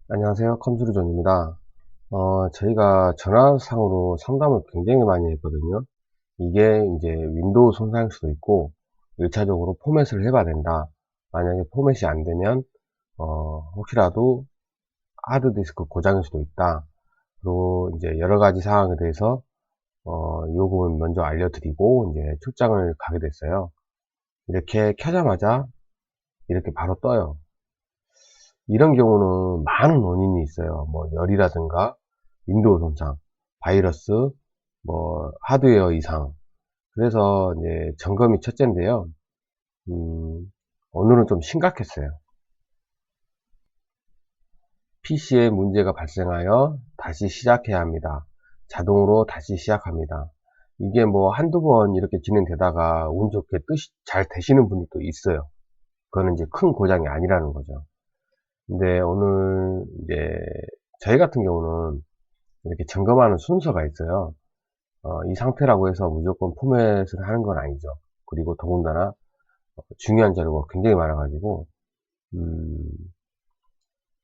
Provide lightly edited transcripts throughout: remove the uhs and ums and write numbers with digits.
안녕하세요. 컴퓨터존입니다. 저희가 전화상으로 상담을 굉장히 많이 했거든요. 이게 이제 윈도우 손상일 수도 있고, 1차적으로 포맷을 해봐야 된다. 만약에 포맷이 안 되면, 혹시라도 하드디스크 고장일 수도 있다. 그리고 이제 여러 가지 상황에 대해서, 요금을 먼저 알려드리고, 이제 출장을 가게 됐어요. 이렇게 켜자마자 이렇게 바로 떠요. 이런 경우는 많은 원인이 있어요. 뭐 열이라든가 윈도우 손상, 바이러스, 뭐 하드웨어 이상. 그래서 이제 점검이 첫째인데요. 오늘은 좀 심각했어요. PC에 문제가 발생하여 다시 시작해야 합니다. 자동으로 다시 시작합니다. 이게 뭐 한두 번 이렇게 진행되다가 운 좋게 뜻이 잘 되시는 분들도 있어요. 그거는 이제 큰 고장이 아니라는 거죠. 근데 오늘 이제 저희 같은 경우는 이렇게 점검하는 순서가 있어요. 이 상태라고 해서 무조건 포맷을 하는 건 아니죠. 그리고 더군다나 중요한 자료가 굉장히 많아가지고 음,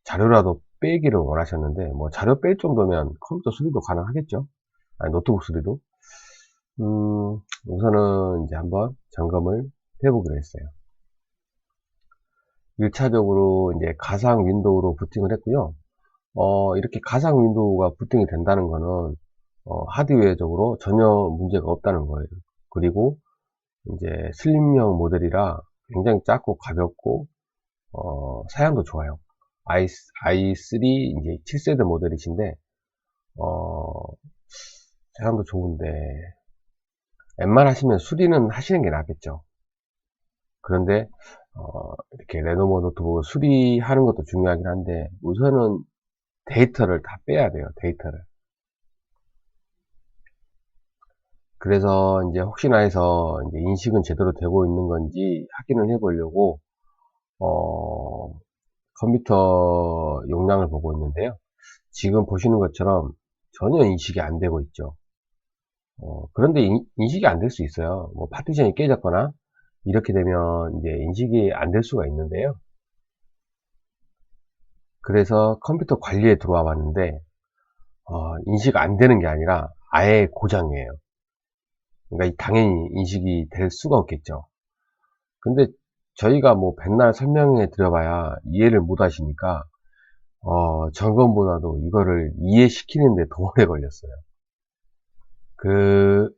자료라도 빼기를 원하셨는데 뭐 자료 뺄 정도면 컴퓨터 수리도 가능하겠죠. 아니, 노트북 수리도. 우선은 이제 한번 점검을 해보기로 했어요. 1차적으로 이제 가상 윈도우로 부팅을 했고요. 이렇게 가상 윈도우가 부팅이 된다는 거는 하드웨어적으로 전혀 문제가 없다는 거예요. 그리고 이제 슬림형 모델이라 굉장히 작고 가볍고 사양도 좋아요. i3 이제 7세대 모델이신데 어, 사양도 좋은데 웬만하시면 수리는 하시는 게 낫겠죠. 그런데 이렇게 레노버 노트북을 수리하는 것도 중요하긴 한데 우선은 데이터를 다 빼야 돼요. 데이터를. 그래서 이제 혹시나 해서 이제 인식은 제대로 되고 있는 건지 확인을 해 보려고 어, 컴퓨터 용량을 보고 있는데요. 지금 보시는 것처럼 전혀 인식이 안 되고 있죠. 그런데 인식이 안 될 수 있어요. 뭐 파티션이 깨졌거나 이렇게 되면 이제 인식이 안 될 수가 있는데요. 그래서 컴퓨터 관리에 들어와 봤는데 인식 안 되는 게 아니라 아예 고장이에요. 그러니까 당연히 인식이 될 수가 없겠죠. 근데 저희가 뭐 백날 설명해 드려봐야 이해를 못 하시니까 점검보다도 이거를 이해시키는데 더 오래 걸렸어요. 그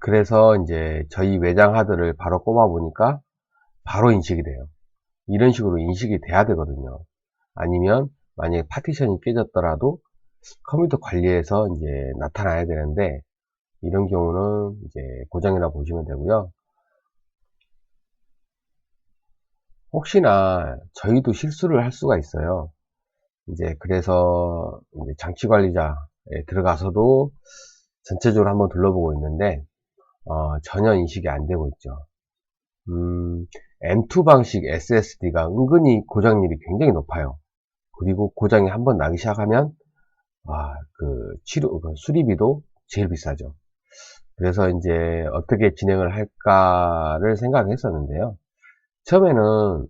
그래서 이제 저희 외장 하드를 바로 꼽아 보니까 바로 인식이 돼요. 이런 식으로 인식이 돼야 되거든요. 아니면 만약에 파티션이 깨졌더라도 컴퓨터 관리에서 이제 나타나야 되는데 이런 경우는 이제 고장이라 보시면 되고요. 혹시나 저희도 실수를 할 수가 있어요. 이제 그래서 이제 장치 관리자에 들어가서도 전체적으로 한번 둘러보고 있는데 전혀 인식이 안 되고 있죠. M2 방식 SSD가 은근히 고장률이 굉장히 높아요. 그리고 고장이 한번 나기 시작하면 그 수리비도 제일 비싸죠. 그래서 이제 어떻게 진행을 할까를 생각했었는데요. 처음에는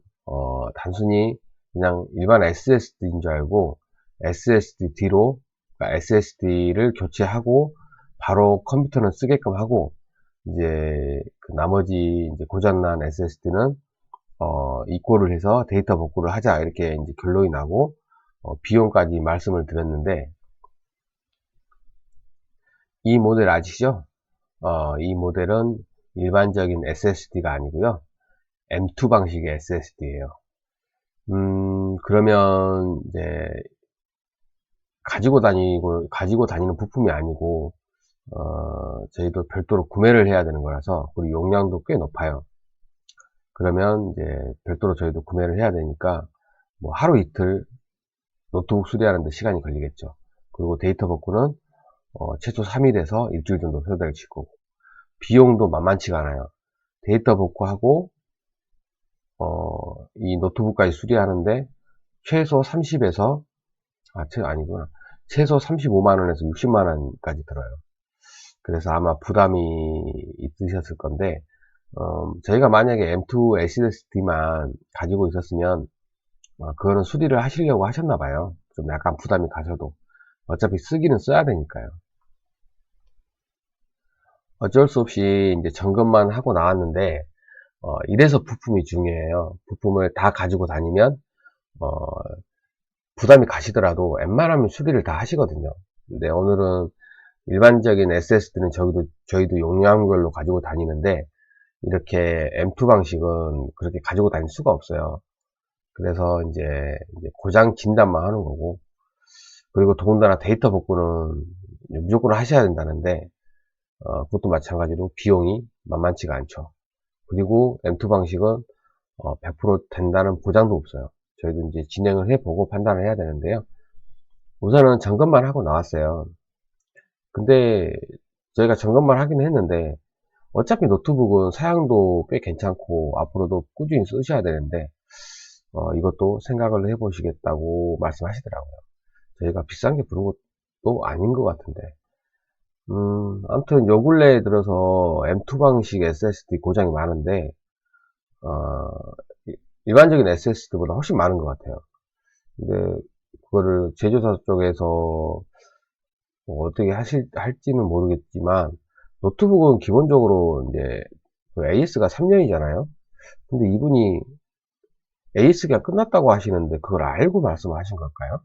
단순히 그냥 일반 SSD인 줄 알고 SSD로 SSD를 교체하고 바로 컴퓨터는 쓰게끔 하고 이제 그 나머지 이제 고장난 SSD는 입고를 해서 데이터 복구를 하자 이렇게 이제 결론이 나고 비용까지 말씀을 드렸는데 이 모델 아시죠? 이 모델은 일반적인 SSD가 아니고요. M2 방식의 SSD예요. 그러면 이제 가지고 다니는 부품이 아니고 저희도 별도로 구매를 해야 되는 거라서 그리고 용량도 꽤 높아요. 그러면 이제 별도로 저희도 구매를 해야 되니까 뭐 하루 이틀 노트북 수리하는데 시간이 걸리겠죠. 그리고 데이터 복구는 최소 3일에서 일주일 정도 소요될 거고 비용도 만만치가 않아요. 데이터 복구하고 이 노트북까지 수리하는데 최소 30에서 아니구나. 최소 35만원에서 60만원까지 들어요. 그래서 아마 부담이 있으셨을 건데 저희가 만약에 M2 SSD만 가지고 있었으면 그거는 수리를 하시려고 하셨나 봐요. 좀 약간 부담이 가셔도. 어차피 쓰기는 써야 되니까요. 어쩔 수 없이 이제 점검만 하고 나왔는데, 이래서 부품이 중요해요. 부품을 다 가지고 다니면, 어, 부담이 가시더라도 웬만하면 수리를 다 하시거든요. 근데 오늘은 일반적인 SSD는 저희도 용량별로 가지고 다니는데, 이렇게 M2 방식은 그렇게 가지고 다닐 수가 없어요. 그래서 이제 고장 진단만 하는 거고, 그리고 더군다나 데이터 복구는 무조건 하셔야 된다는데, 그것도 마찬가지로 비용이 만만치가 않죠. 그리고 M2 방식은 100% 된다는 보장도 없어요. 저희도 이제 진행을 해보고 판단을 해야 되는데요. 우선은 점검만 하고 나왔어요. 근데 저희가 점검만 하긴 했는데, 어차피 노트북은 사양도 꽤 괜찮고 앞으로도 꾸준히 쓰셔야 되는데, 이것도 생각을 해보시겠다고 말씀하시더라고요. 저희가 비싼 게 부른 것도 아닌 것 같은데. 아무튼 요 근래에 들어서 M2 방식 SSD 고장이 많은데, 어, 일반적인 SSD보다 훨씬 많은 것 같아요. 근데 그거를 제조사 쪽에서 뭐 어떻게 할지는 모르겠지만, 노트북은 기본적으로 이제 AS가 3년이잖아요. 근데 이분이 AS가 끝났다고 하시는데 그걸 알고 말씀하신 걸까요?